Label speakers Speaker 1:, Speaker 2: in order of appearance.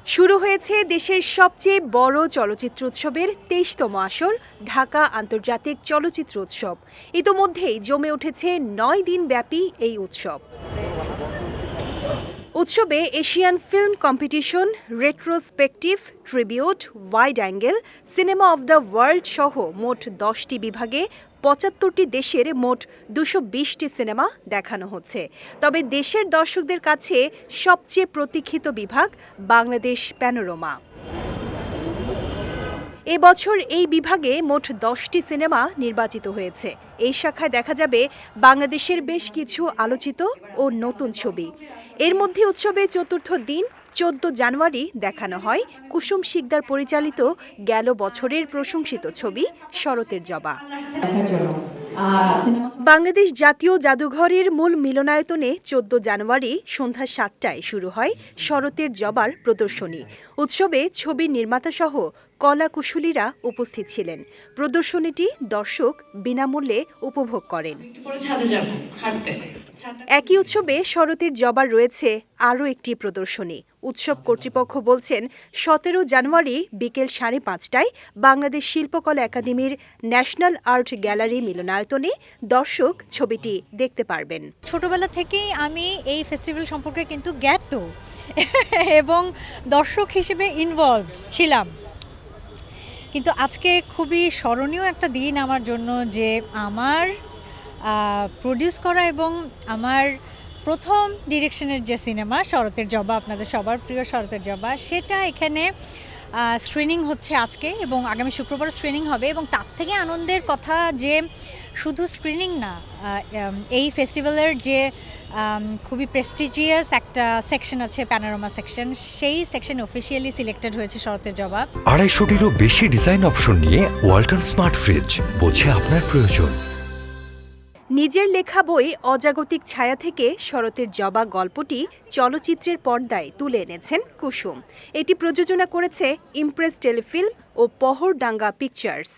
Speaker 1: শুরু হয়েছে দেশের সবচেয়ে বড় চলচ্চিত্র উৎসবের ২৩তম আসর ঢাকা আন্তর্জাতিক চলচ্চিত্র উৎসব। ইতোমধ্যেই জমে উঠেছে ৯ দিন ব্যাপী এই উৎসব। উৎসবে Asian film competition, retrospective, tribute, wide angle, cinema of the world সহ মোট ১০টি বিভাগে ৭৫টি দেশের মোট ২২০টি সিনেমা দেখানো হচ্ছে। তবে দেশের দর্শকদের কাছে সবচেয়ে প্রতীক্ষিত বিভাগ বাংলাদেশ প্যানোরামা। এবছর এই বিভাগে মোট ১০টি সিনেমা নির্বাচিত হয়েছে। এই শাখায় দেখা যাবে বাংলাদেশের বেশ কিছু আলোচিত ও নতুন ছবি। এর মধ্যে উৎসবের চতুর্থ দিন ১৪ জানুয়ারি দেখানো হয় কুসুম শিকদার পরিচালিত গেল বছরের প্রশংসিত ছবি শরতের জবা। বাংলাদেশ জাতীয় জাদুঘরের মূল মিলনায়তনে ১৪ জানুয়ারি সন্ধ্যা ৭টায় শুরু হয় শরতের জবার প্রদর্শনী। উৎসবে ছবির নির্মাতাসহ কলাকুশলীরা উপস্থিত ছিলেন। প্রদর্শনীটি দর্শক বিনামূল্যে উপভোগ করেন। একই উৎসবে শরতের জবার রয়েছে আরও একটি প্রদর্শনী। উৎসব কর্তৃপক্ষ বলছেন ১৭ জানুয়ারি বিকেল ৫:৩০টায় বাংলাদেশ শিল্পকলা একাডেমির ন্যাশনাল আর্ট গ্যালারি মিলনায়তনে দর্শক ছবিটি দেখতে পারবেন।
Speaker 2: ছোটবেলা থেকেই আমি এই ফেস্টিভ্যাল সম্পর্কে কিন্তু জ্ঞাত এবং দর্শক হিসেবে ইনভলভড ছিলাম। কিন্তু আজকে খুবই স্মরণীয় একটা দিন আমার জন্য, যে আমার প্রডিউস করা এবং আমার প্রথম ডিরেকশনের যে সিনেমা শরতের জবা, আপনাদের সবার প্রিয় শরতের জবা, সেটা এখানে স্ক্রিনিং হচ্ছে আজকে এবং আগামী শুক্রবার স্ক্রিনিং হবে। এবং তার থেকে আনন্দের কথা যে শুধু স্ক্রিনিং না, এই ফেস্টিভ্যালের যে খুবই প্রেস্টিজিয়াস একটা সেকশন আছে, প্যানোরামা সেকশন, সেই সেকশন অফিসিয়ালি সিলেক্টেড হয়েছে শরতের জবা।
Speaker 3: ২৫০টিরও বেশি ডিজাইন অপশন নিয়ে ওয়ালটন স্মার্ট ফ্রিজ, বোঝে আপনার প্রয়োজন।
Speaker 1: নিজের লেখা বই অজাগতিক ছায়া থেকে শরতের জবা গল্পটি চলচ্চিত্রের পর্দায় তুলে এনেছেন কুসুম। এটি প্রযোজনা করেছে ইমপ্রেস টেলিফিল্ম ও পহরডাঙ্গা পিকচার্স।